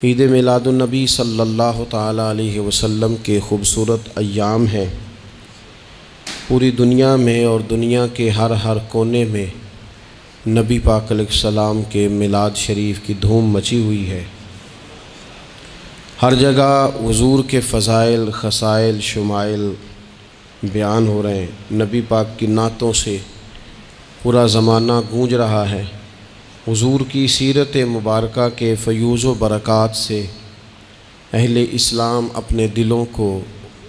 عید میلاد النبی صلی اللہ تعالیٰ علیہ وسلم کے خوبصورت ایام ہیں۔ پوری دنیا میں اور دنیا کے ہر کونے میں نبی پاک علیہ السلام کے میلاد شریف کی دھوم مچی ہوئی ہے۔ ہر جگہ حضور کے فضائل، خصائل، شمائل بیان ہو رہے ہیں۔ نبی پاک کی نعتوں سے پورا زمانہ گونج رہا ہے۔ حضور کی سیرت مبارکہ کے فیوز و برکات سے اہل اسلام اپنے دلوں کو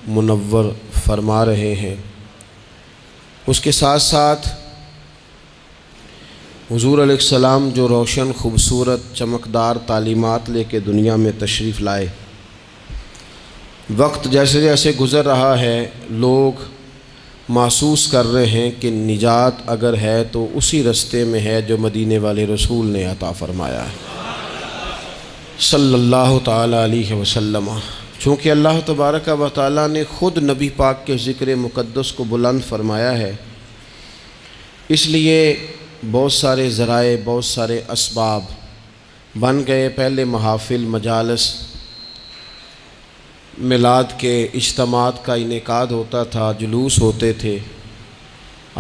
منور فرما رہے ہیں۔ اس کے ساتھ ساتھ حضور علیہ السلام جو روشن، خوبصورت، چمکدار تعلیمات لے کے دنیا میں تشریف لائے، وقت جیسے جیسے گزر رہا ہے لوگ محسوس کر رہے ہیں کہ نجات اگر ہے تو اسی رستے میں ہے جو مدینے والے رسول نے عطا فرمایا ہے صلی اللہ تعالیٰ علیہ وسلم۔ چونکہ اللہ تبارک و تعالیٰ نے خود نبی پاک کے ذکر مقدس کو بلند فرمایا ہے، اس لیے بہت سارے ذرائع، بہت سارے اسباب بن گئے۔ پہلے محافل، مجالس، میلاد کے اجتماعات کا انعقاد ہوتا تھا، جلوس ہوتے تھے۔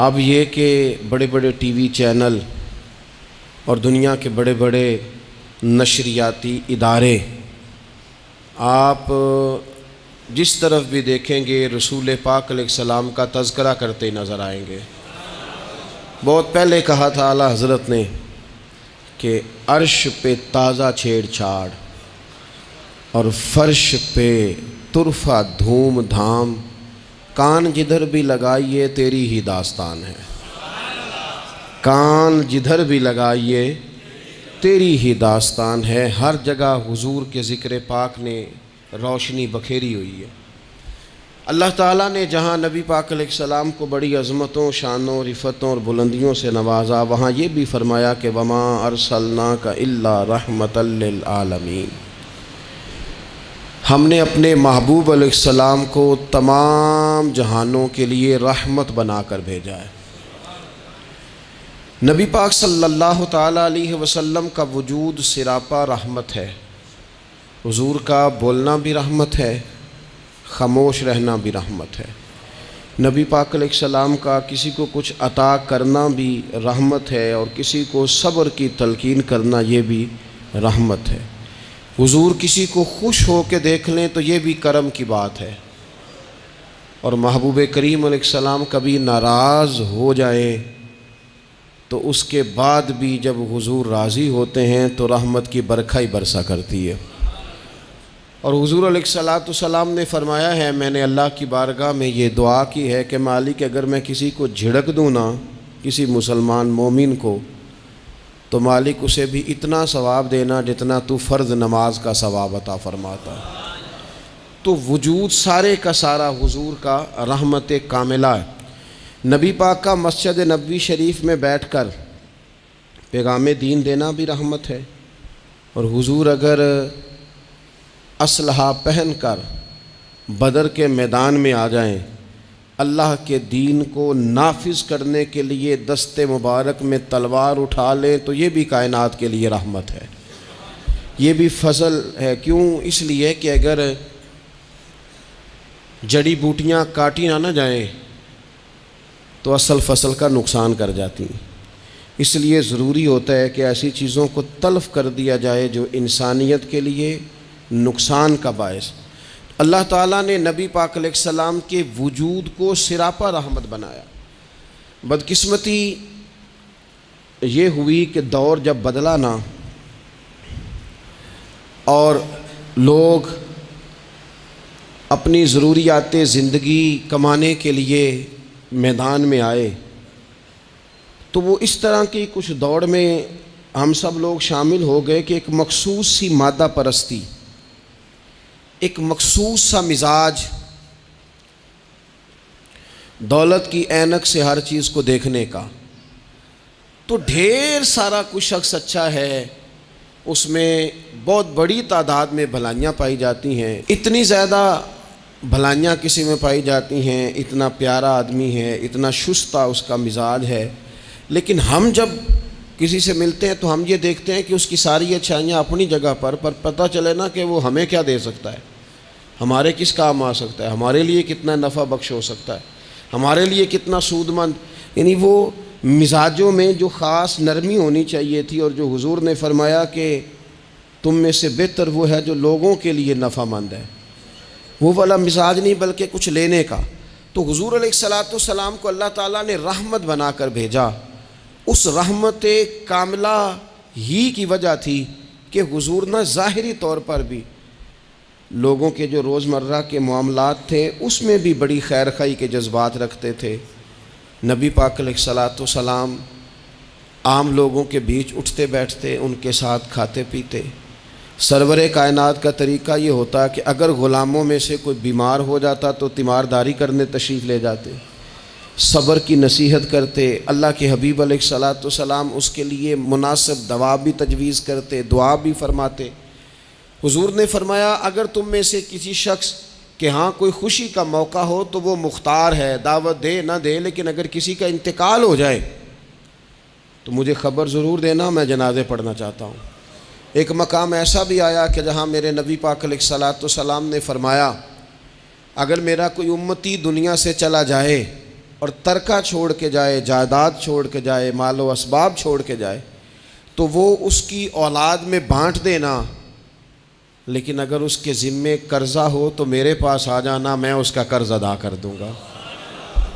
اب یہ کہ بڑے بڑے ٹی وی چینل اور دنیا کے بڑے بڑے نشریاتی ادارے، آپ جس طرف بھی دیکھیں گے رسول پاک علیہ السلام کا تذکرہ کرتے نظر آئیں گے۔ بہت پہلے کہا تھا اعلیٰ حضرت نے کہ عرش پہ تازہ چھیڑ چھاڑ اور فرش پہ طرفہ دھوم دھام، کان جدھر بھی لگائیے تیری ہی داستان ہے۔ کان جدھر بھی لگائیے تیری ہی داستان ہے۔ ہر جگہ حضور کے ذکر پاک نے روشنی بکھیری ہوئی ہے۔ اللہ تعالیٰ نے جہاں نبی پاک علیہ السلام کو بڑی عظمتوں، شانوں، رفتوں اور بلندیوں سے نوازا، وہاں یہ بھی فرمایا کہ وَمَا أَرْسَلْنَاكَ إِلَّا رَحْمَةً لِّلْعَالَمِينَ۔ ہم نے اپنے محبوب علیہ السلام کو تمام جہانوں کے لیے رحمت بنا کر بھیجا ہے۔ نبی پاک صلی اللہ تعالیٰ علیہ وسلم کا وجود سراپا رحمت ہے۔ حضور کا بولنا بھی رحمت ہے، خاموش رہنا بھی رحمت ہے۔ نبی پاک علیہ السلام کا کسی کو کچھ عطا کرنا بھی رحمت ہے، اور کسی کو صبر کی تلقین کرنا یہ بھی رحمت ہے۔ حضور کسی کو خوش ہو کے دیکھ لیں تو یہ بھی کرم کی بات ہے، اور محبوب کریم علیہ السلام کبھی ناراض ہو جائیں تو اس کے بعد بھی جب حضور راضی ہوتے ہیں تو رحمت کی برکھا ہی برسا کرتی ہے۔ اور حضور علیہ السلام نے فرمایا ہے، میں نے اللہ کی بارگاہ میں یہ دعا کی ہے کہ مالک اگر میں کسی کو جھڑک دوں نا، کسی مسلمان مومن کو، تو مالک اسے بھی اتنا ثواب دینا جتنا تو فرض نماز کا ثواب عطا فرماتا۔ تو وجود سارے کا سارا حضور کا رحمت کاملہ ہے۔ نبی پاک کا مسجد نبوی شریف میں بیٹھ کر پیغام دین دینا بھی رحمت ہے، اور حضور اگر اسلحہ پہن کر بدر کے میدان میں آ جائیں، اللہ کے دین کو نافذ کرنے کے لیے دست مبارک میں تلوار اٹھا لیں تو یہ بھی کائنات کے لیے رحمت ہے، یہ بھی فضل ہے۔ کیوں؟ اس لیے کہ اگر جڑی بوٹیاں کاٹی نہ جائیں تو اصل فصل کا نقصان کر جاتی ہیں۔ اس لیے ضروری ہوتا ہے کہ ایسی چیزوں کو تلف کر دیا جائے جو انسانیت کے لیے نقصان کا باعث۔ اللہ تعالیٰ نے نبی پاک علیہ السلام کے وجود کو سراپا رحمت بنایا۔ بدقسمتی یہ ہوئی کہ دور جب بدلا نا اور لوگ اپنی ضروریات زندگی کمانے کے لیے میدان میں آئے، تو وہ اس طرح کی کچھ دوڑ میں ہم سب لوگ شامل ہو گئے کہ ایک مخصوص سی مادہ پرستی، ایک مخصوص سا مزاج، دولت کی اینک سے ہر چیز کو دیکھنے کا، تو ڈھیر سارا کچھ شخص اچھا ہے، اس میں بہت بڑی تعداد میں بھلائیاں پائی جاتی ہیں، اتنی زیادہ بھلائیاں کسی میں پائی جاتی ہیں، اتنا پیارا آدمی ہے، اتنا شستہ اس کا مزاج ہے، لیکن ہم جب کسی سے ملتے ہیں تو ہم یہ دیکھتے ہیں کہ اس کی ساری اچھائیاں اپنی جگہ پر پتہ چلے نا کہ وہ ہمیں کیا دے سکتا ہے، ہمارے کس کام آ سکتا ہے، ہمارے لیے کتنا نفع بخش ہو سکتا ہے، ہمارے لیے کتنا سود مند. یعنی وہ مزاجوں میں جو خاص نرمی ہونی چاہیے تھی، اور جو حضور نے فرمایا کہ تم میں سے بہتر وہ ہے جو لوگوں کے لیے نفع مند ہے، وہ والا مزاج نہیں بلکہ کچھ لینے کا. تو حضور علیہ الصلاۃ والسلام کو اللہ تعالیٰ نے رحمت بنا کر بھیجا. اس رحمت کاملہ ہی کی وجہ تھی کہ حضور نہ ظاہری طور پر بھی لوگوں کے جو روزمرہ کے معاملات تھے اس میں بھی بڑی خیر خواہی کے جذبات رکھتے تھے. نبی پاک علیہ الصلاۃ والسلام عام لوگوں کے بیچ اٹھتے بیٹھتے، ان کے ساتھ کھاتے پیتے. سرور کائنات کا طریقہ یہ ہوتا کہ اگر غلاموں میں سے کوئی بیمار ہو جاتا تو تیمارداری کرنے تشریف لے جاتے، صبر کی نصیحت کرتے. اللہ کے حبیب علیہ الصلاۃ والسلام اس کے لیے مناسب دوا بھی تجویز کرتے، دعا بھی فرماتے. حضور نے فرمایا اگر تم میں سے کسی شخص کہ ہاں کوئی خوشی کا موقع ہو تو وہ مختار ہے، دعوت دے نہ دے، لیکن اگر کسی کا انتقال ہو جائے تو مجھے خبر ضرور دینا، میں جنازے پڑھنا چاہتا ہوں. ایک مقام ایسا بھی آیا کہ جہاں میرے نبی پاک علیہ الصلاۃ والسلام نے فرمایا اگر میرا کوئی امتی دنیا سے چلا جائے اور ترکہ چھوڑ کے جائے، جائیداد چھوڑ کے جائے، مال و اسباب چھوڑ کے جائے تو وہ اس کی اولاد میں بانٹ دینا، لیکن اگر اس کے ذمے قرضہ ہو تو میرے پاس آ جانا، میں اس کا قرض ادا کر دوں گا.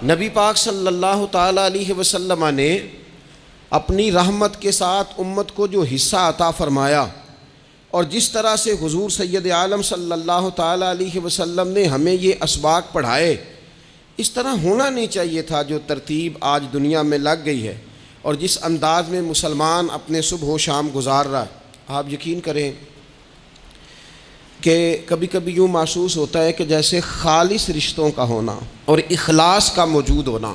نبی پاک صلی اللہ تعالیٰ علیہ وسلم نے اپنی رحمت کے ساتھ امت کو جو حصہ عطا فرمایا، اور جس طرح سے حضور سید عالم صلی اللہ تعالیٰ علیہ وسلم نے ہمیں یہ اسباق پڑھائے، اس طرح ہونا نہیں چاہیے تھا. جو ترتیب آج دنیا میں لگ گئی ہے اور جس انداز میں مسلمان اپنے صبح و شام گزار رہا ہے، آپ یقین کریں کہ کبھی کبھی یوں محسوس ہوتا ہے کہ جیسے خالص رشتوں کا ہونا اور اخلاص کا موجود ہونا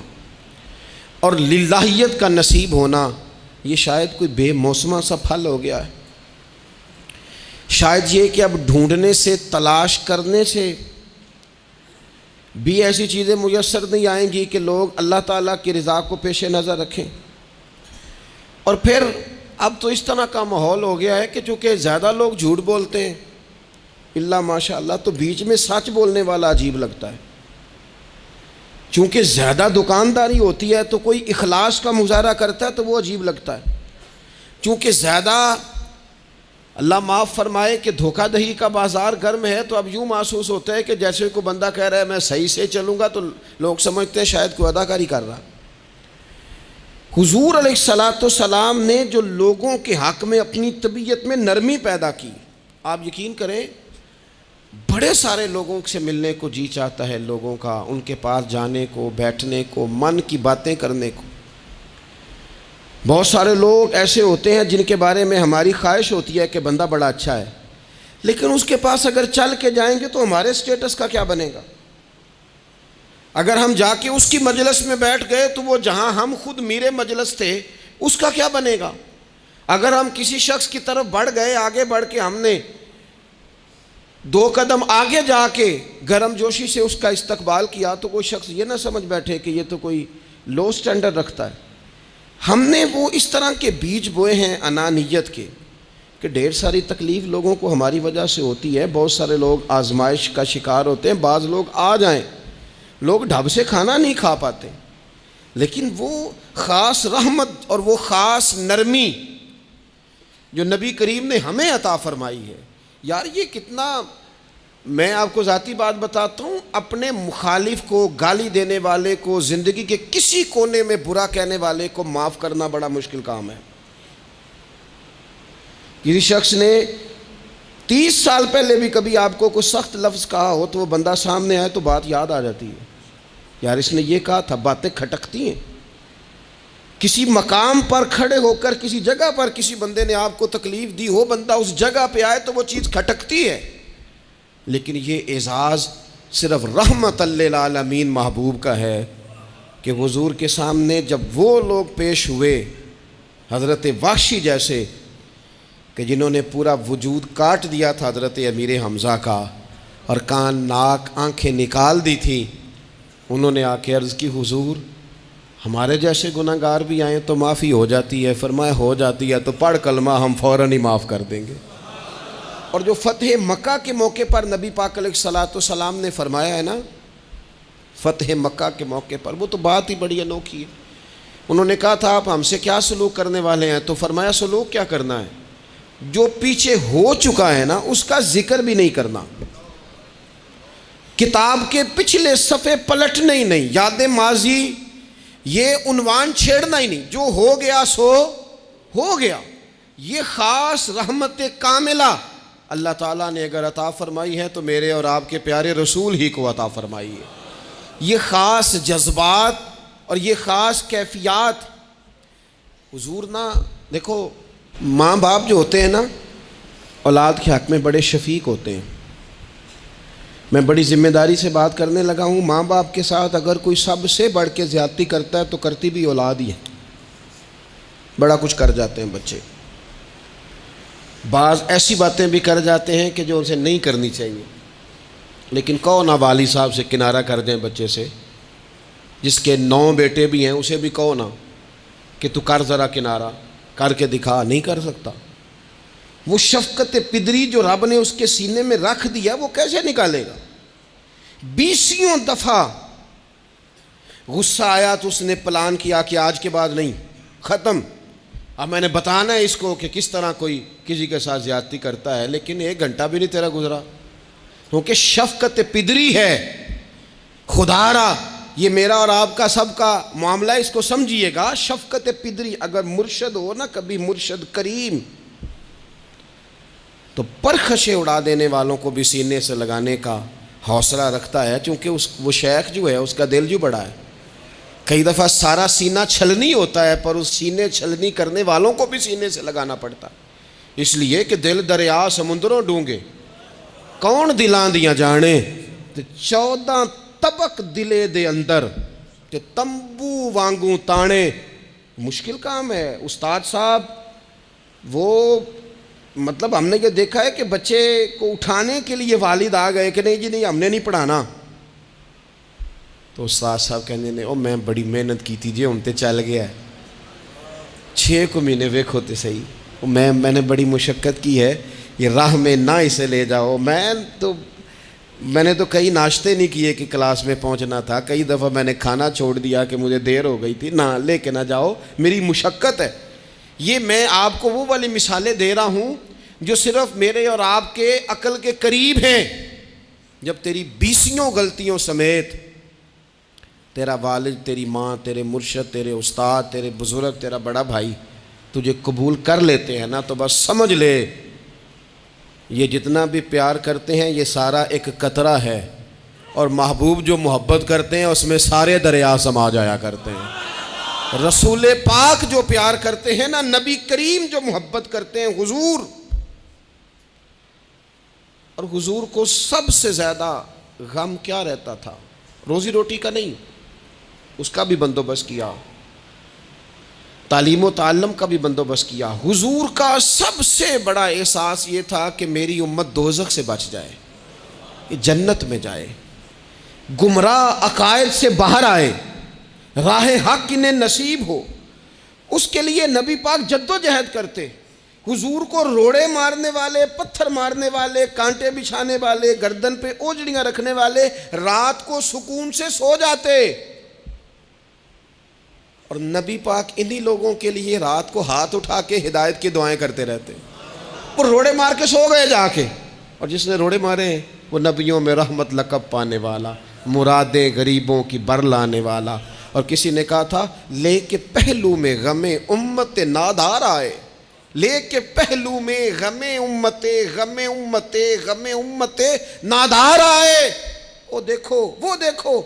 اور للہیت کا نصیب ہونا یہ شاید کوئی بے موسمہ سا پھل ہو گیا ہے. شاید یہ کہ اب ڈھونڈنے سے، تلاش کرنے سے بھی ایسی چیزیں میسر نہیں آئیں گی کہ لوگ اللہ تعالیٰ کی رضا کو پیش نظر رکھیں. اور پھر اب تو اس طرح کا ماحول ہو گیا ہے کہ چونکہ زیادہ لوگ جھوٹ بولتے ہیں اللہ ماشاء اللہ، تو بیچ میں سچ بولنے والا عجیب لگتا ہے. چونکہ زیادہ دکانداری ہوتی ہے تو کوئی اخلاص کا مظاہرہ کرتا ہے تو وہ عجیب لگتا ہے. چونکہ زیادہ اللہ معاف فرمائے کہ دھوکہ دہی کا بازار گرم ہے تو اب یوں محسوس ہوتا ہے کہ جیسے کوئی بندہ کہہ رہا ہے میں صحیح سے چلوں گا تو لوگ سمجھتے ہیں شاید کوئی اداکاری کر رہا. حضور علیہ الصلاۃ والسلام نے جو لوگوں کے حق میں اپنی طبیعت میں نرمی پیدا کی، آپ یقین کریں بڑے سارے لوگوں سے ملنے کو جی چاہتا ہے لوگوں کا، ان کے پاس جانے کو، بیٹھنے کو، من کی باتیں کرنے کو. بہت سارے لوگ ایسے ہوتے ہیں جن کے بارے میں ہماری خواہش ہوتی ہے کہ بندہ بڑا اچھا ہے، لیکن اس کے پاس اگر چل کے جائیں گے تو ہمارے سٹیٹس کا کیا بنے گا؟ اگر ہم جا کے اس کی مجلس میں بیٹھ گئے تو وہ جہاں ہم خود میرے مجلس تھے اس کا کیا بنے گا؟ اگر ہم کسی شخص کی طرف بڑھ گئے، آگے بڑھ کے ہم نے 2 قدم آگے جا کے گرم جوشی سے اس کا استقبال کیا تو کوئی شخص یہ نہ سمجھ بیٹھے کہ یہ تو کوئی لو سٹینڈرڈ رکھتا ہے. ہم نے وہ اس طرح کے بیج بوئے ہیں انانیت کے کہ ڈھیر ساری تکلیف لوگوں کو ہماری وجہ سے ہوتی ہے. بہت سارے لوگ آزمائش کا شکار ہوتے ہیں. بعض لوگ آ جائیں، لوگ ڈھب سے کھانا نہیں کھا پاتے، لیکن وہ خاص رحمت اور وہ خاص نرمی جو نبی کریم نے ہمیں عطا فرمائی ہے، یار یہ کتنا، میں آپ کو ذاتی بات بتاتا ہوں، اپنے مخالف کو، گالی دینے والے کو، زندگی کے کسی کونے میں برا کہنے والے کو معاف کرنا بڑا مشکل کام ہے. کسی شخص نے 30 سال پہلے بھی کبھی آپ کو کوئی سخت لفظ کہا ہو تو وہ بندہ سامنے آئے تو بات یاد آ جاتی ہے، یار اس نے یہ کہا تھا. باتیں کھٹکتی ہیں. کسی مقام پر کھڑے ہو کر کسی جگہ پر کسی بندے نے آپ کو تکلیف دی ہو، بندہ اس جگہ پہ آئے تو وہ چیز کھٹکتی ہے. لیکن یہ اعزاز صرف رحمت للعالمین محبوب کا ہے کہ حضور کے سامنے جب وہ لوگ پیش ہوئے، حضرت وحشی جیسے کہ جنہوں نے پورا وجود کاٹ دیا تھا حضرت امیر حمزہ کا اور کان، ناک، آنکھیں نکال دی تھی، انہوں نے آ کے عرض کی حضور ہمارے جیسے گناہ گار بھی آئیں تو معافی ہو جاتی ہے. فرمایا ہو جاتی ہے تو پڑھ کلمہ ہم فوراً ہی معاف کر دیں گے. اور جو فتح مکہ کے موقع پر نبی پاک علیہ الصلوۃ والسلام نے فرمایا ہے نا، فتح مکہ کے موقع پر، وہ تو بات ہی بڑی انوکھی ہے. انہوں نے کہا تھا آپ ہم سے کیا سلوک کرنے والے ہیں؟ تو فرمایا سلوک کیا کرنا ہے، جو پیچھے ہو چکا ہے نا اس کا ذکر بھی نہیں کرنا، کتاب کے پچھلے صفحے پلٹنا ہی نہیں، یاد ماضی یہ عنوان چھیڑنا ہی نہیں، جو ہو گیا سو ہو گیا. یہ خاص رحمت کاملہ اللہ تعالیٰ نے اگر عطا فرمائی ہے تو میرے اور آپ کے پیارے رسول ہی کو عطا فرمائی ہے. یہ خاص جذبات اور یہ خاص کیفیات حضور نا، دیکھو ماں باپ جو ہوتے ہیں نا اولاد کے حق میں بڑے شفیق ہوتے ہیں. میں بڑی ذمہ داری سے بات کرنے لگا ہوں. ماں باپ کے ساتھ اگر کوئی سب سے بڑھ کے زیادتی کرتا ہے تو کرتی بھی اولاد ہی ہے. بڑا کچھ کر جاتے ہیں بچے، بعض ایسی باتیں بھی کر جاتے ہیں کہ جو اسے نہیں کرنی چاہیے. لیکن کہو نا والد صاحب سے کنارہ کر دیں بچے سے، جس کے 9 بیٹے بھی ہیں اسے بھی کہو نا کہ تو کر ذرا کنارہ کر کے دکھا، نہیں کر سکتا. وہ شفقت پدری جو رب نے اس کے سینے میں رکھ دیا وہ کیسے نکالے گا؟ 20 دفعہ غصہ آیا تو اس نے پلان کیا کہ آج کے بعد نہیں، ختم. اب میں نے بتانا ہے اس کو کہ کس طرح کوئی کسی کے ساتھ زیادتی کرتا ہے، لیکن 1 گھنٹہ بھی نہیں تیرا گزرا، کیونکہ شفقت پدری ہے. خدا را یہ میرا اور آپ کا سب کا معاملہ، اس کو سمجھیے گا. شفقت پدری اگر مرشد ہو نا، کبھی مرشد کریم، تو پرخشیں اڑا دینے والوں کو بھی سینے سے لگانے کا حوصلہ رکھتا ہے، چونکہ وہ شیخ جو ہے اس کا دل جو بڑا ہے. کئی دفعہ سارا سینہ چھلنی ہوتا ہے پر اس سینے چھلنی کرنے والوں کو بھی سینے سے لگانا پڑتا ہے. اس لیے کہ دل دریا سمندروں ڈونگے کون دلاں دیاں جانے، 14 طبق دلے دے اندر تے تمبو وانگوں تانے. مشکل کام ہے استاد صاحب. وہ مطلب ہم نے یہ دیکھا ہے کہ بچے کو اٹھانے کے لیے والد آ گئے کہ نہیں جی نہیں ہم نے نہیں پڑھانا، تو استاد صاحب کہنے نے او میں بڑی محنت کی تھی جی ہم تے چل گیا ہے 6 مہینے ویکھو تے صحیح، میں نے بڑی مشقت کی ہے، یہ راہ میں نہ اسے لے جاؤ. میں نے تو کئی ناشتے نہیں کیے کہ کلاس میں پہنچنا تھا، کئی دفعہ میں نے کھانا چھوڑ دیا کہ مجھے دیر ہو گئی تھی. نہ لے کے نہ جاؤ، میری مشقت ہے. یہ میں آپ کو وہ والی مثالیں دے رہا ہوں جو صرف میرے اور آپ کے عقل کے قریب ہیں. جب تیری 20 غلطیوں سمیت تیرا والد، تیری ماں، تیرے مرشد، تیرے استاد، تیرے بزرگ، تیرا بڑا بھائی تجھے قبول کر لیتے ہیں نا، تو بس سمجھ لے یہ جتنا بھی پیار کرتے ہیں یہ سارا ایک قطرہ ہے، اور محبوب جو محبت کرتے ہیں اس میں سارے دریا سما جایا کرتے ہیں. رسول پاک جو پیار کرتے ہیں نا، نبی کریم جو محبت کرتے ہیں، حضور، اور حضور کو سب سے زیادہ غم کیا رہتا تھا؟ روزی روٹی کا نہیں، اس کا بھی بندوبست کیا، تعلیم و تعلم کا بھی بندوبست کیا. حضور کا سب سے بڑا احساس یہ تھا کہ میری امت دوزخ سے بچ جائے، جنت میں جائے، گمراہ عقائد سے باہر آئے، راہ حق انہیں نصیب ہو. اس کے لیے نبی پاک جد و جہد کرتے. حضور کو روڑے مارنے والے، پتھر مارنے والے، کانٹے بچھانے والے، گردن پہ اوجڑیاں رکھنے والے رات کو سکون سے سو جاتے، اور نبی پاک انہی لوگوں کے لیے رات کو ہاتھ اٹھا کے ہدایت کی دعائیں کرتے رہتے. وہ روڑے مار کے سو گئے جا کے، اور جس نے روڑے مارے ہیں وہ نبیوں میں رحمت لقب پانے والا، مرادیں غریبوں کی بر لانے والا. اور کسی نے کہا تھا لے کے پہلو میں غم امت نادار آئے، لے کے پہلو میں غم امت نادار آئے. وہ دیکھو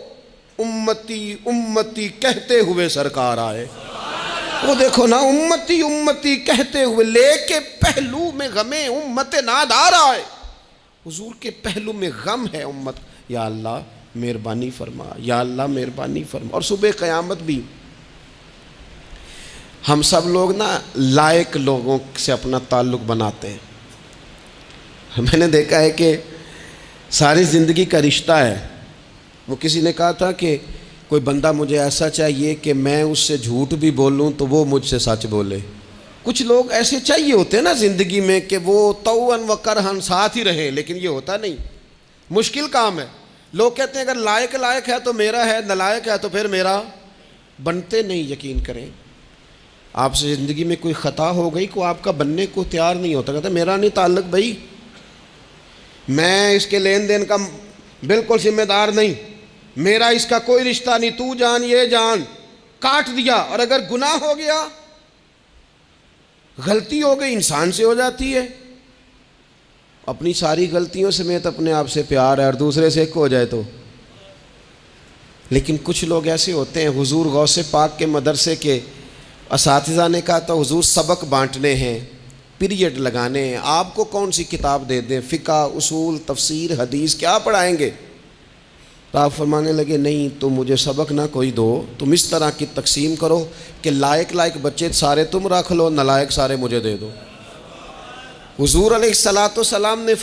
امتی امتی کہتے ہوئے سرکار آئے. وہ دیکھو نا امتی امتی کہتے ہوئے لے کے پہلو میں غم امت نادار آئے. حضور کے پہلو میں غم ہے امت. یا اللہ مہربانی فرما، یا اللہ مہربانی فرما. اور صبح قیامت بھی ہم سب لوگ نا لائق لوگوں سے اپنا تعلق بناتے ہیں. میں نے دیکھا ہے کہ ساری زندگی کا رشتہ ہے. وہ کسی نے کہا تھا کہ کوئی بندہ مجھے ایسا چاہیے کہ میں اس سے جھوٹ بھی بولوں تو وہ مجھ سے سچ بولے. کچھ لوگ ایسے چاہیے ہوتے ہیں نا زندگی میں کہ وہ توأن و کرہن ساتھ ہی رہے، لیکن یہ ہوتا نہیں، مشکل کام ہے. لوگ کہتے ہیں اگر لائق ہے تو میرا ہے، نالائق ہے تو پھر میرا. بنتے نہیں. یقین کریں آپ سے زندگی میں کوئی خطا ہو گئی کو آپ کا بننے کو تیار نہیں ہوتا، کہتا میرا نہیں تعلق بھائی، میں اس کے لین دین کا بالکل ذمہ دار نہیں، میرا اس کا کوئی رشتہ نہیں، تو جان یہ جان، کاٹ دیا. اور اگر گناہ ہو گیا، غلطی ہو گئی، انسان سے ہو جاتی ہے، اپنی ساری غلطیوں سمیت اپنے آپ سے پیار ہے اور دوسرے سے ایک ہو جائے تو. لیکن کچھ لوگ ایسے ہوتے ہیں، حضور غوث پاک کے مدرسے کے اساتذہ نے کہا تھا حضور سبق بانٹنے ہیں، پیریڈ لگانے ہیں، آپ کو کون سی کتاب دے دیں، فقہ، اصول، تفسیر، حدیث کیا پڑھائیں گے؟ تو آپ فرمانے لگے نہیں تم مجھے سبق نہ کوئی دو، تم اس طرح کی تقسیم کرو کہ لائق بچے سارے تم رکھ لو، نالائق سارے مجھے دے دو. حضور علیہ السلام نے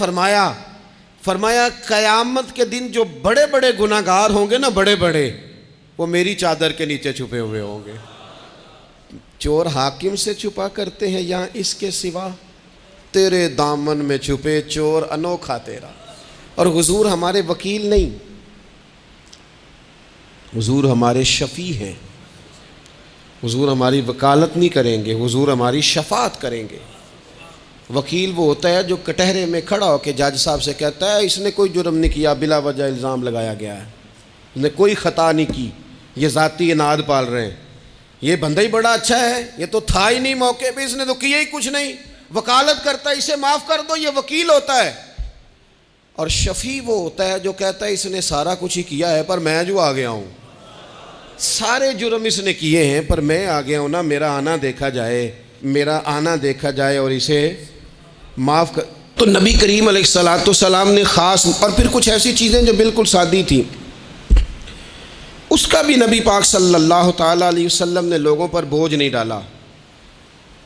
فرمایا قیامت کے دن جو بڑے بڑے گناہ گار ہوں گے نا، بڑے بڑے، وہ میری چادر کے نیچے چھپے ہوئے ہوں گے. چور حاکم سے چھپا کرتے ہیں یا اس کے سوا، تیرے دامن میں چھپے چور انوکھا تیرا. اور حضور ہمارے وکیل نہیں، حضور ہمارے شفیع ہیں. حضور ہماری وکالت نہیں کریں گے، حضور ہماری شفاعت کریں گے. وکیل وہ ہوتا ہے جو کٹہرے میں کھڑا ہو کے جج صاحب سے کہتا ہے اس نے کوئی جرم نہیں کیا، بلا وجہ الزام لگایا گیا ہے، اس نے کوئی خطا نہیں کی، یہ ذاتی اناد پال رہے ہیں، یہ بندہ ہی بڑا اچھا ہے، یہ تو تھا ہی نہیں موقع پہ، اس نے تو کیا ہی کچھ نہیں، وکالت کرتا ہے اسے معاف کر دو. یہ وکیل ہوتا ہے. اور شفیع وہ ہوتا ہے جو کہتا ہے اس نے سارا کچھ ہی کیا ہے پر میں جو آ گیا ہوں، سارے جرم اس نے کیے ہیں پر میں آ گیا ہوں نا، میرا آنا دیکھا جائے اور اسے معاف کر. تو نبی کریم علیہ السلام نے خاص، اور پھر کچھ ایسی چیزیں جو بالکل سادی تھیں، اس کا بھی نبی پاک صلی اللہ تعالیٰ علیہ وسلم نے لوگوں پر بوجھ نہیں ڈالا.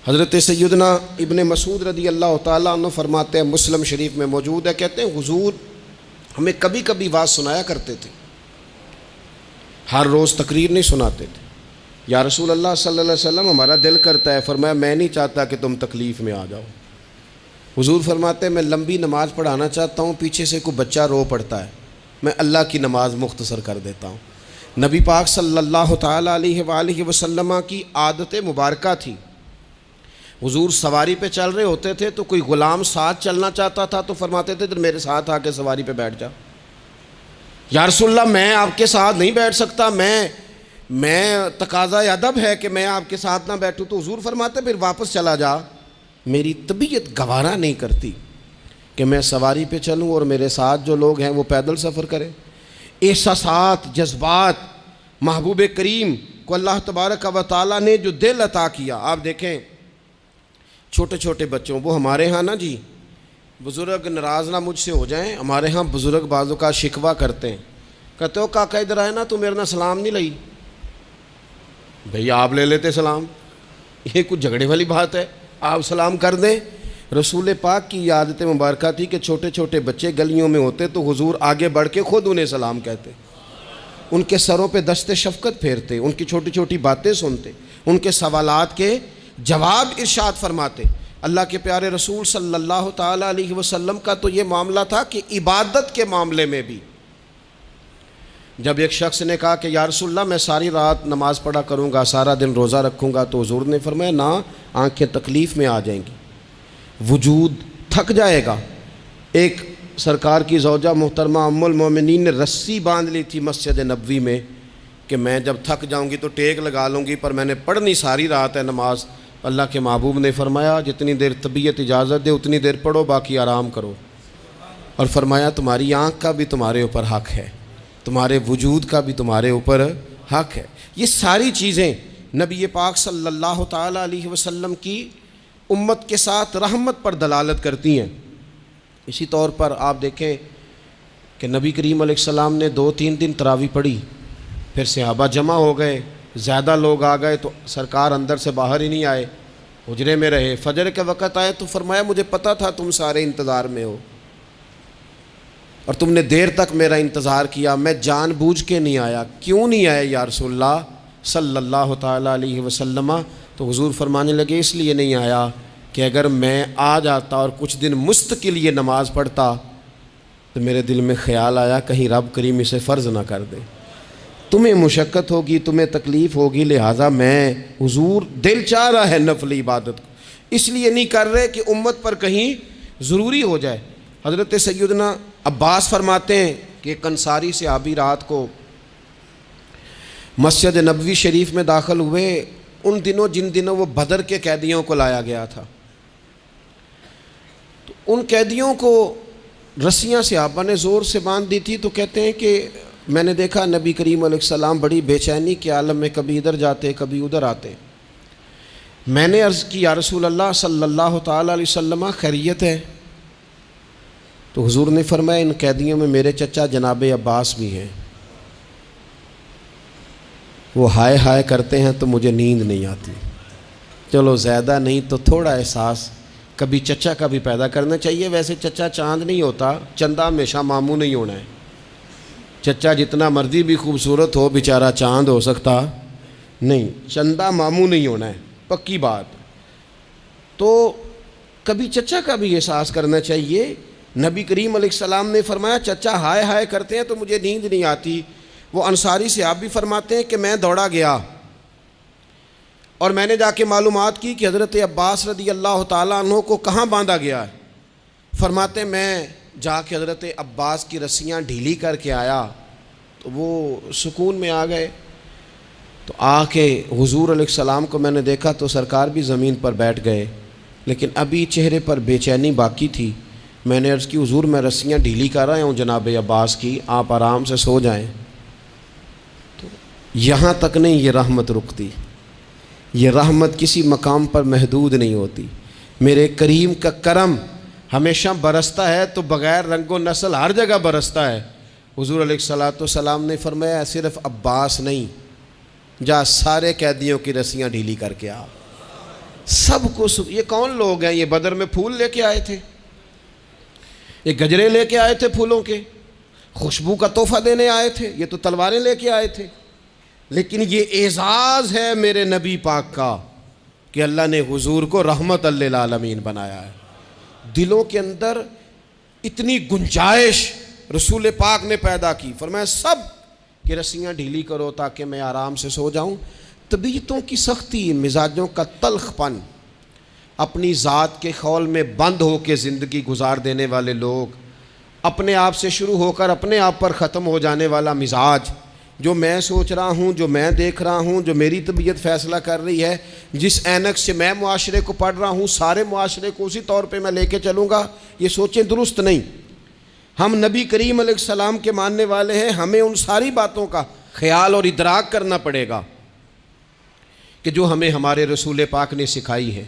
حضرت سیدنا ابن مسعود رضی اللہ تعالیٰ عنہ فرماتے ہیں، مسلم شریف میں موجود ہے، کہتے ہیں حضور ہمیں کبھی کبھی واز سنایا کرتے تھے، ہر روز تقریر نہیں سناتے تھے. یا رسول اللہ صلی اللہ علیہ وسلم ہمارا دل کرتا ہے. فرمایا میں نہیں چاہتا کہ تم تکلیف میں آ جاؤ. حضور فرماتے ہیں میں لمبی نماز پڑھانا چاہتا ہوں، پیچھے سے کوئی بچہ رو پڑتا ہے، میں اللہ کی نماز مختصر کر دیتا ہوں. نبی پاک صلی اللہ تعالیٰ علیہ وآلہ وسلم کی عادت مبارکہ تھی. حضور سواری پہ چل رہے ہوتے تھے تو کوئی غلام ساتھ چلنا چاہتا تھا تو فرماتے تھے تو میرے ساتھ آ کے سواری پہ بیٹھ جا. یا رسول اللہ میں آپ کے ساتھ نہیں بیٹھ سکتا، میں تقاضا ادب ہے کہ میں آپ کے ساتھ نہ بیٹھوں. تو حضور فرماتے پھر واپس چلا جا، میری طبیعت گوارا نہیں کرتی کہ میں سواری پہ چلوں اور میرے ساتھ جو لوگ ہیں وہ پیدل سفر کریں. احساسات، جذبات، محبوب کریم کو اللہ تبارک و تعالیٰ نے جو دل عطا کیا. آپ دیکھیں چھوٹے چھوٹے بچوں، وہ ہمارے ہاں نا جی بزرگ ناراض نہ مجھ سے ہو جائیں، ہمارے ہاں بزرگ بعضوں کا شکوہ کرتے ہیں، کہتے ہو کاکا ادھر آئے نا تو میرے نہ سلام نہیں لئی. بھئی آپ لے لیتے سلام، یہ کچھ جھگڑے والی بات ہے؟ آپ سلام کر دیں. رسول پاک کی عادت مبارکہ تھی کہ چھوٹے چھوٹے بچے گلیوں میں ہوتے تو حضور آگے بڑھ کے خود انہیں سلام کہتے، ان کے سروں پہ دست شفقت پھیرتے، ان کی چھوٹی چھوٹی باتیں سنتے، ان کے سوالات کے جواب ارشاد فرماتے. اللہ کے پیارے رسول صلی اللہ تعالیٰ علیہ وسلم کا تو یہ معاملہ تھا کہ عبادت کے معاملے میں بھی جب ایک شخص نے کہا کہ یا رسول اللہ میں ساری رات نماز پڑھا کروں گا، سارا دن روزہ رکھوں گا، تو حضور نے فرمایا نہ، آنکھیں تکلیف میں آ جائیں گی، وجود تھک جائے گا. ایک سرکار کی زوجہ محترمہ ام المومنین نے رسی باندھ لی تھی مسجد نبوی میں کہ میں جب تھک جاؤں گی تو ٹیک لگا لوں گی، پر میں نے پڑھنی ساری رات ہے نماز. اللہ کے محبوب نے فرمایا جتنی دیر طبیعت اجازت دے اتنی دیر پڑھو، باقی آرام کرو. اور فرمایا تمہاری آنکھ کا بھی تمہارے اوپر حق ہے، تمہارے وجود کا بھی تمہارے اوپر حق ہے. یہ ساری چیزیں نبی پاک صلی اللہ تعالیٰ علیہ وسلم کی امت کے ساتھ رحمت پر دلالت کرتی ہیں. اسی طور پر آپ دیکھیں کہ نبی کریم علیہ السلام نے 2-3 دن تراویح پڑھی، پھر صحابہ جمع ہو گئے، زیادہ لوگ آ گئے تو سرکار اندر سے باہر ہی نہیں آئے، حجرے میں رہے. فجر کے وقت آئے تو فرمایا مجھے پتہ تھا تم سارے انتظار میں ہو، اور تم نے دیر تک میرا انتظار کیا، میں جان بوجھ کے نہیں آیا۔ کیوں نہیں آیا یا رسول اللہ صلی اللہ تعالیٰ علیہ وسلم؟ تو حضور فرمانے لگے اس لیے نہیں آیا کہ اگر میں آ جاتا اور کچھ دن مستقل یہ نماز پڑھتا تو میرے دل میں خیال آیا کہیں رب کریم اسے فرض نہ کر دے، تمہیں مشقت ہوگی، تمہیں تکلیف ہوگی، لہٰذا میں حضور دل چاہ رہا ہے نفل عبادت کو، اس لیے نہیں کر رہے کہ امت پر کہیں ضروری ہو جائے۔ حضرت سیدنا عباس فرماتے ہیں کہ ایک انصاری صحابی رات کو مسجد نبوی شریف میں داخل ہوئے، ان دنوں جن دنوں وہ بدر کے قیدیوں کو لایا گیا تھا، تو ان قیدیوں کو رسیاں صحابہ نے زور سے باندھ دی تھی، تو کہتے ہیں کہ میں نے دیکھا نبی کریم علیہ السلام بڑی بے چینی کے عالم میں کبھی ادھر جاتے کبھی ادھر آتے۔ میں نے عرض کی یا رسول اللہ صلی اللہ تعالیٰ علیہ وسلم خیریت ہے؟ تو حضور نے فرمایا ان قیدیوں میں میرے چچا جناب عباس بھی ہیں، وہ ہائے ہائے کرتے ہیں تو مجھے نیند نہیں آتی۔ چلو زیادہ نہیں تو تھوڑا احساس کبھی چچا کا بھی پیدا کرنا چاہیے۔ ویسے چچا چاند نہیں ہوتا، چندہ ہمیشہ ماموں نہیں ہونا ہے۔ چچا جتنا مرضی بھی خوبصورت ہو بیچارہ چاند ہو سکتا نہیں، چندہ ماموں نہیں ہونا ہے، پکی بات۔ تو کبھی چچا کا بھی احساس کرنا چاہیے۔ نبی کریم علیہ السلام نے فرمایا چچا ہائے ہائے کرتے ہیں تو مجھے نیند نہیں آتی۔ وہ انصاری صحابی فرماتے ہیں کہ میں دوڑا گیا اور میں نے جا کے معلومات کی کہ حضرت عباس رضی اللہ تعالیٰ عنہ کو کہاں باندھا گیا ہے۔ فرماتے میں جا کے حضرت عباس کی رسیاں ڈھیلی کر کے آیا تو وہ سکون میں آ گئے۔ تو آ کے حضور علیہ السلام کو میں نے دیکھا تو سرکار بھی زمین پر بیٹھ گئے، لیکن ابھی چہرے پر بے چینی باقی تھی۔ میں نے عرض کی حضور میں رسیاں ڈھیلی کر رہا ہوں جناب عباس کی، آپ آرام سے سو جائیں۔ تو یہاں تک نہیں یہ رحمت رکتی، یہ رحمت کسی مقام پر محدود نہیں ہوتی۔ میرے کریم کا کرم ہمیشہ برستا ہے تو بغیر رنگ و نسل ہر جگہ برستا ہے۔ حضور علیہ الصلوۃ والسلام نے فرمایا صرف عباس نہیں، جا سارے قیدیوں کی رسیاں ڈھیلی کر کے آ، سب کو یہ کون لوگ ہیں؟ یہ بدر میں پھول لے کے آئے تھے، یہ گجرے لے کے آئے تھے پھولوں کے، خوشبو کا تحفہ دینے آئے تھے، یہ تو تلواریں لے کے آئے تھے۔ لیکن یہ اعزاز ہے میرے نبی پاک کا کہ اللہ نے حضور کو رحمت للعالمین بنایا ہے۔ دلوں کے اندر اتنی گنجائش رسول پاک نے پیدا کی، فرمایا سب کہ رسیاں ڈھیلی کرو تاکہ میں آرام سے سو جاؤں۔ طبیعتوں کی سختی، مزاجوں کا تلخ پن، اپنی ذات کے خول میں بند ہو کے زندگی گزار دینے والے لوگ، اپنے آپ سے شروع ہو کر اپنے آپ پر ختم ہو جانے والا مزاج، جو میں سوچ رہا ہوں، جو میں دیکھ رہا ہوں، جو میری طبیعت فیصلہ کر رہی ہے، جس اینک سے میں معاشرے کو پڑھ رہا ہوں سارے معاشرے کو اسی طور پہ میں لے کے چلوں گا، یہ سوچیں درست نہیں۔ ہم نبی کریم علیہ السلام کے ماننے والے ہیں، ہمیں ان ساری باتوں کا خیال اور ادراک کرنا پڑے گا کہ جو ہمیں ہمارے رسول پاک نے سکھائی ہے۔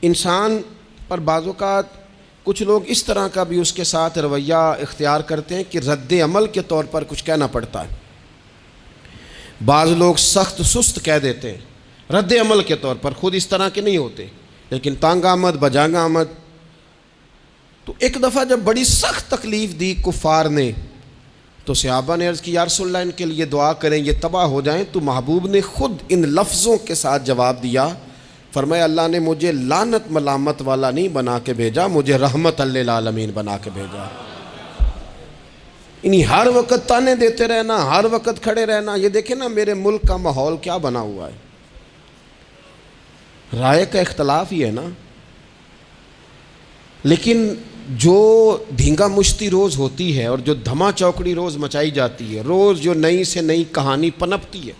انسان پر بعض اوقات کچھ لوگ اس طرح کا بھی اس کے ساتھ رویہ اختیار کرتے ہیں کہ رد عمل کے طور پر کچھ کہنا پڑتا ہے۔ بعض لوگ سخت سست کہہ دیتے ہیں رد عمل کے طور پر، خود اس طرح کے نہیں ہوتے لیکن تانگ آمد بجانگ آمد۔ تو ایک دفعہ جب بڑی سخت تکلیف دی کفار نے تو صحابہ نے عرض کی یا رسول اللہ ان کے لیے دعا کریں یہ تباہ ہو جائیں۔ تو محبوب نے خود ان لفظوں کے ساتھ جواب دیا، فرمایا اللہ نے مجھے لعنت ملامت والا نہیں بنا کے بھیجا، مجھے رحمت للعالمین بنا کے بھیجا۔ انہیں ہر وقت تانے دیتے رہنا، ہر وقت کھڑے رہنا، یہ دیکھیں نا میرے ملک کا ماحول کیا بنا ہوا ہے، رائے کا اختلاف ہی ہے نا، لیکن جو دھینگا مشتی روز ہوتی ہے اور جو دھما چوکڑی روز مچائی جاتی ہے، روز جو نئی سے نئی کہانی پنپتی ہے،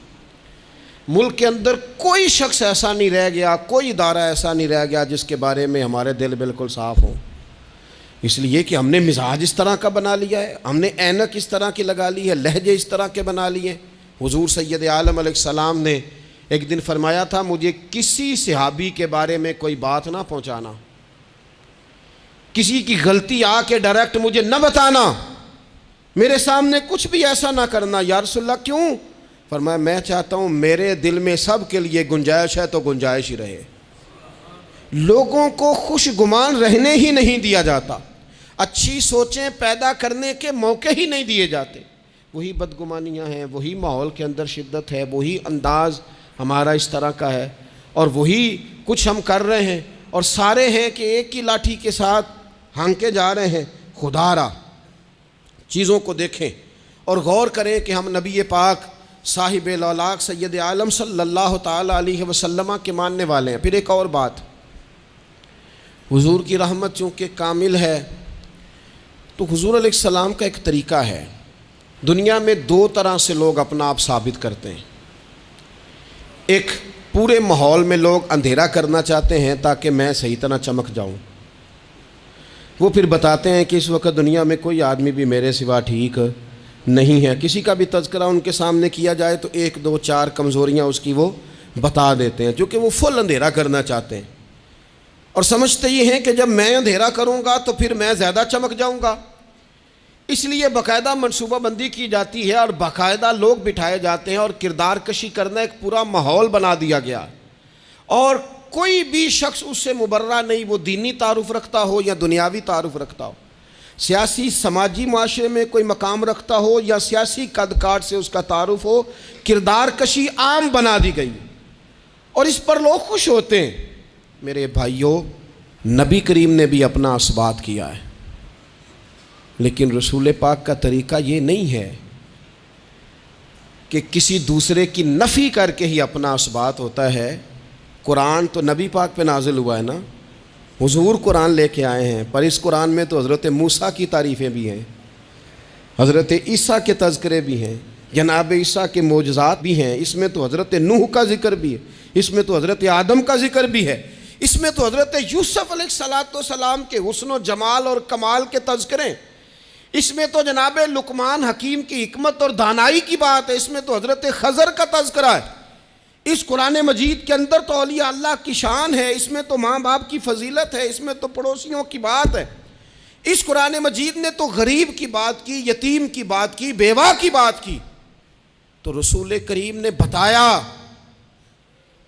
ملک کے اندر کوئی شخص ایسا نہیں رہ گیا، کوئی ادارہ ایسا نہیں رہ گیا جس کے بارے میں ہمارے دل بالکل صاف ہوں۔ اس لیے کہ ہم نے مزاج اس طرح کا بنا لیا ہے، ہم نے اینک اس طرح کی لگا لی ہے، لہجے اس طرح کے بنا لیے۔ حضور سید عالم علیہ السلام نے ایک دن فرمایا تھا مجھے کسی صحابی کے بارے میں کوئی بات نہ پہنچانا، کسی کی غلطی آ کے ڈائریکٹ مجھے نہ بتانا، میرے سامنے کچھ بھی ایسا نہ کرنا۔ یا رسول اللہ کیوں؟ فرمایا میں چاہتا ہوں میرے دل میں سب کے لیے گنجائش ہے تو گنجائش ہی رہے، لوگوں کو خوش گمان رہنے ہی نہیں دیا جاتا۔ اچھی سوچیں پیدا کرنے کے موقع ہی نہیں دیے جاتے. وہی بدگمانیاں ہیں، وہی ماحول کے اندر شدت ہے، وہی انداز ہمارا اس طرح کا ہے، اور وہی کچھ ہم کر رہے ہیں، اور سارے ہیں کہ ایک ہی لاٹھی کے ساتھ ہانکے جا رہے ہیں. خدا را چیزوں کو دیکھیں اور غور کریں کہ ہم نبی پاک صاحب الاولاق سید عالم صلی اللہ تعالی علیہ وسلم کے ماننے والے ہیں. پھر ایک اور بات، حضور کی رحمت چونکہ کامل ہے تو حضور علیہ السلام کا ایک طریقہ ہے. دنیا میں دو طرح سے لوگ اپنا آپ ثابت کرتے ہیں. ایک پورے ماحول میں لوگ اندھیرا کرنا چاہتے ہیں تاکہ میں صحیح طرح چمک جاؤں. وہ پھر بتاتے ہیں کہ اس وقت دنیا میں کوئی آدمی بھی میرے سوا ٹھیک نہیں ہے. کسی کا بھی تذکرہ ان کے سامنے کیا جائے تو ایک دو چار کمزوریاں اس کی وہ بتا دیتے ہیں، چونکہ وہ فل اندھیرا کرنا چاہتے ہیں اور سمجھتے یہ ہیں کہ جب میں اندھیرا کروں گا تو پھر میں زیادہ چمک جاؤں گا. اس لیے باقاعدہ منصوبہ بندی کی جاتی ہے اور باقاعدہ لوگ بٹھائے جاتے ہیں اور کردار کشی کرنا ایک پورا ماحول بنا دیا گیا، اور کوئی بھی شخص اس سے مبرہ نہیں، وہ دینی تعارف رکھتا ہو یا دنیاوی تعارف رکھتا ہو، سیاسی سماجی معاشرے میں کوئی مقام رکھتا ہو یا سیاسی قد کاٹ سے اس کا تعارف ہو. کردار کشی عام بنا دی گئی اور اس پر لوگ خوش ہوتے ہیں. میرے بھائیوں، نبی کریم نے بھی اپنا اثبات کیا ہے، لیکن رسول پاک کا طریقہ یہ نہیں ہے کہ کسی دوسرے کی نفی کر کے ہی اپنا اثبات ہوتا ہے. قرآن تو نبی پاک پہ نازل ہوا ہے نا، حضور قرآن لے کے آئے ہیں، پر اس قرآن میں تو حضرت موسیٰ کی تعریفیں بھی ہیں، حضرت عیسیٰ کے تذکرے بھی ہیں، جناب عیسیٰ کے معجزات بھی ہیں. اس میں تو حضرت نوح کا ذکر بھی ہے، اس میں تو حضرت آدم کا ذکر بھی ہے، اس میں تو حضرت یوسف علیہ السلام کے حسن و جمال اور کمال کے تذکرے، اس میں تو جناب لقمان حکیم کی حکمت اور دانائی کی بات ہے، اس میں تو حضرت خضر کا تذکرہ ہے. اس قرآن مجید کے اندر تو اولیاء اللہ کی شان ہے، اس میں تو ماں باپ کی فضیلت ہے، اس میں تو پڑوسیوں کی بات ہے. اس قرآن مجید نے تو غریب کی بات کی، یتیم کی بات کی، بیوہ کی بات کی. تو رسول کریم نے بتایا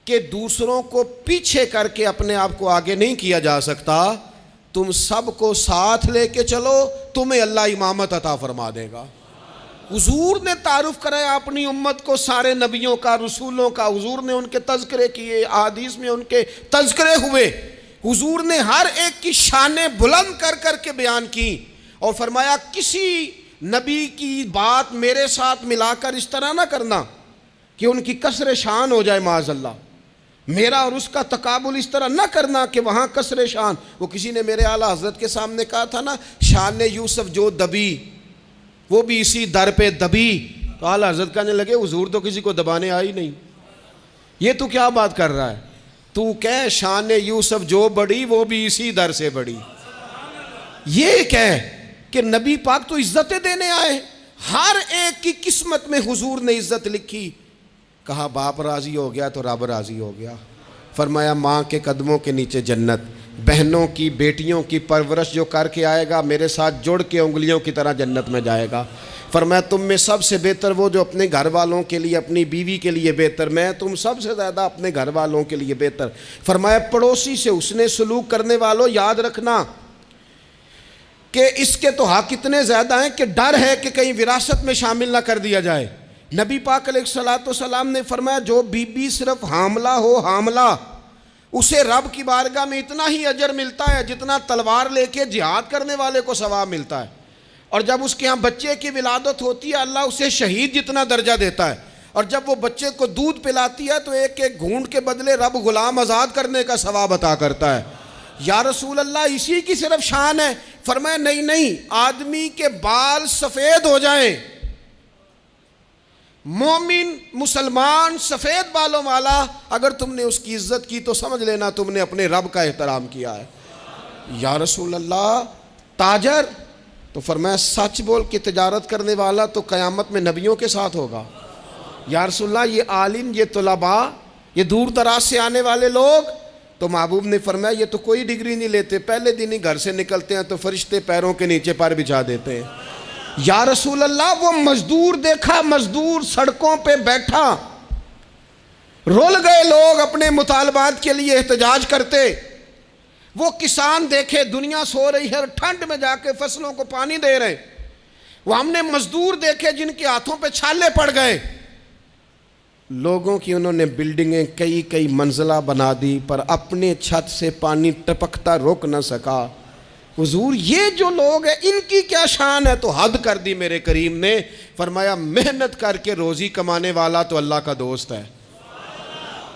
کہ دوسروں کو پیچھے کر کے اپنے آپ کو آگے نہیں کیا جا سکتا. تم سب کو ساتھ لے کے چلو، تمہیں اللہ امامت عطا فرما دے گا. حضور نے تعارف کرایا اپنی امت کو سارے نبیوں کا، رسولوں کا. حضور نے ان کے تذکرے کیے، احادیث میں ان کے تذکرے ہوئے. حضور نے ہر ایک کی شانیں بلند کر کر کے بیان کی اور فرمایا کسی نبی کی بات میرے ساتھ ملا کر اس طرح نہ کرنا کہ ان کی کسر شان ہو جائے معاذ اللہ. میرا اور اس کا تقابل اس طرح نہ کرنا کہ وہاں کسر شان. وہ کسی نے میرے اعلیٰ حضرت کے سامنے کہا تھا نا، شان یوسف جو دبی وہ بھی اسی در پہ دبی. تو اعلیٰ حضرت کہنے لگے حضور تو کسی کو دبانے آئی نہیں، یہ تو کیا بات کر رہا ہے؟ تو کہہ شان یوسف جو بڑی وہ بھی اسی در سے بڑی. یہ کہہ کہ نبی پاک تو عزتیں دینے آئے، ہر ایک کی قسمت میں حضور نے عزت لکھی. کہا باپ راضی ہو گیا تو رب راضی ہو گیا. فرمایا ماں کے قدموں کے نیچے جنت، بہنوں کی بیٹیوں کی پرورش جو کر کے آئے گا میرے ساتھ جڑ کے انگلیوں کی طرح جنت میں جائے گا. فرمایا تم میں سب سے بہتر وہ جو اپنے گھر والوں کے لیے، اپنی بیوی کے لیے بہتر، میں تم سب سے زیادہ اپنے گھر والوں کے لیے بہتر. فرمایا پڑوسی سے حسن سلوک کرنے والوں یاد رکھنا کہ اس کے تو حق اتنے زیادہ ہیں کہ ڈر ہے کہ کہیں وراثت میں شامل نہ کر دیا جائے. نبی پاک علیہ السلام نے فرمایا جو بی بی صرف حاملہ ہو، حاملہ، اسے رب کی بارگاہ میں اتنا ہی اجر ملتا ہے جتنا تلوار لے کے جہاد کرنے والے کو ثواب ملتا ہے. اور جب اس کے ہاں بچے کی ولادت ہوتی ہے اللہ اسے شہید جتنا درجہ دیتا ہے. اور جب وہ بچے کو دودھ پلاتی ہے تو ایک ایک گھونٹ کے بدلے رب غلام آزاد کرنے کا ثواب عطا کرتا ہے. یا رسول اللہ اسی کی صرف شان ہے؟ فرمایا نہیں، آدمی کے بال سفید ہو جائیں، مومن مسلمان سفید بالوں والا، اگر تم نے اس کی عزت کی تو سمجھ لینا تم نے اپنے رب کا احترام کیا ہے. یا رسول اللہ تاجر؟ تو فرمایا سچ بول کے تجارت کرنے والا تو قیامت میں نبیوں کے ساتھ ہوگا. یا رسول اللہ یہ عالم، یہ طلباء، یہ دور دراز سے آنے والے لوگ؟ تو محبوب نے فرمایا یہ تو کوئی ڈگری نہیں لیتے، پہلے دن ہی گھر سے نکلتے ہیں تو فرشتے پیروں کے نیچے پر بچھا دیتے ہیں. یا رسول اللہ وہ مزدور دیکھا، مزدور سڑکوں پہ بیٹھا، رول گئے لوگ اپنے مطالبات کے لیے احتجاج کرتے. وہ کسان دیکھے دنیا سو رہی ہے، ٹھنڈ میں جا کے فصلوں کو پانی دے رہے ہیں۔ وہ ہم نے مزدور دیکھے جن کے ہاتھوں پہ چھالے پڑ گئے۔ لوگوں کی انہوں نے بلڈنگیں کئی منزلہ بنا دی، پر اپنے چھت سے پانی ٹپکتا روک نہ سکا۔ حضور یہ جو لوگ ہیں ان کی کیا شان ہے؟ تو حد کر دی میرے کریم نے، فرمایا محنت کر کے روزی کمانے والا تو اللہ کا دوست ہے،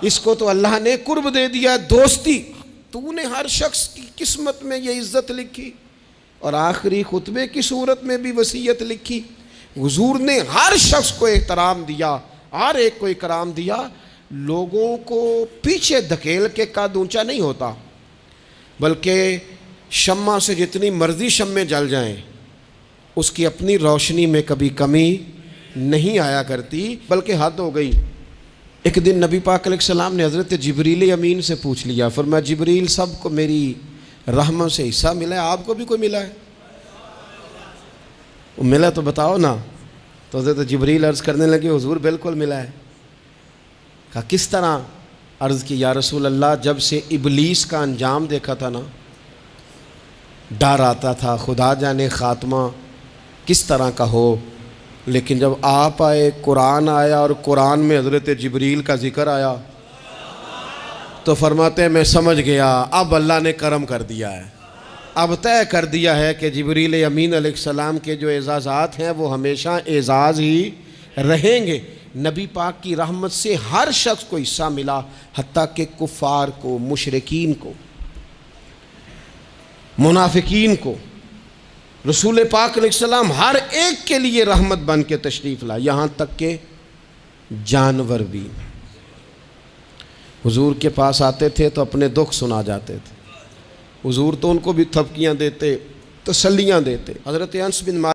اس کو تو اللہ نے قرب دے دیا دوستی۔ تو نے ہر شخص کی قسمت میں یہ عزت لکھی، اور آخری خطبے کی صورت میں بھی وصیت لکھی۔ حضور نے ہر شخص کو احترام دیا، ہر ایک کو اکرام دیا۔ لوگوں کو پیچھے دھکیل کے قد اونچا نہیں ہوتا، بلکہ شمع سے جتنی مرضی شمعیں جل جائیں اس کی اپنی روشنی میں کبھی کمی نہیں آیا کرتی، بلکہ حد ہو گئی۔ ایک دن نبی پاک علیہ السلام نے حضرت جبریل امین سے پوچھ لیا، فرمایا جبریل سب کو میری رحمت سے حصہ ملا ہے، آپ کو بھی کوئی ملا ہے؟ وہ ملا تو بتاؤ نا۔ تو حضرت جبریل عرض کرنے لگے حضور بالکل ملا ہے۔ کہا کس طرح؟ عرض کی یا رسول اللہ جب سے ابلیس کا انجام دیکھا تھا نا، ڈر آتا تھا خدا جانے خاتمہ کس طرح کا ہو، لیکن جب آپ آئے، قرآن آیا اور قرآن میں حضرت جبریل کا ذکر آیا تو فرماتے ہیں میں سمجھ گیا اب اللہ نے کرم کر دیا ہے، اب طے کر دیا ہے کہ جبریل امین علیہ السلام کے جو اعزازات ہیں وہ ہمیشہ اعزاز ہی رہیں گے۔ نبی پاک کی رحمت سے ہر شخص کو حصہ ملا، حتیٰ کہ کفار کو، مشرکین کو، منافقین کو۔ رسول پاک علیہ السلام ہر ایک کے لیے رحمت بن کے تشریف لائے، یہاں تک کہ جانور بھی حضور کے پاس آتے تھے تو اپنے دکھ سنا جاتے تھے۔ حضور تو ان کو بھی تھپکیاں دیتے، تسلیاں دیتے۔ حضرت انس بن مالک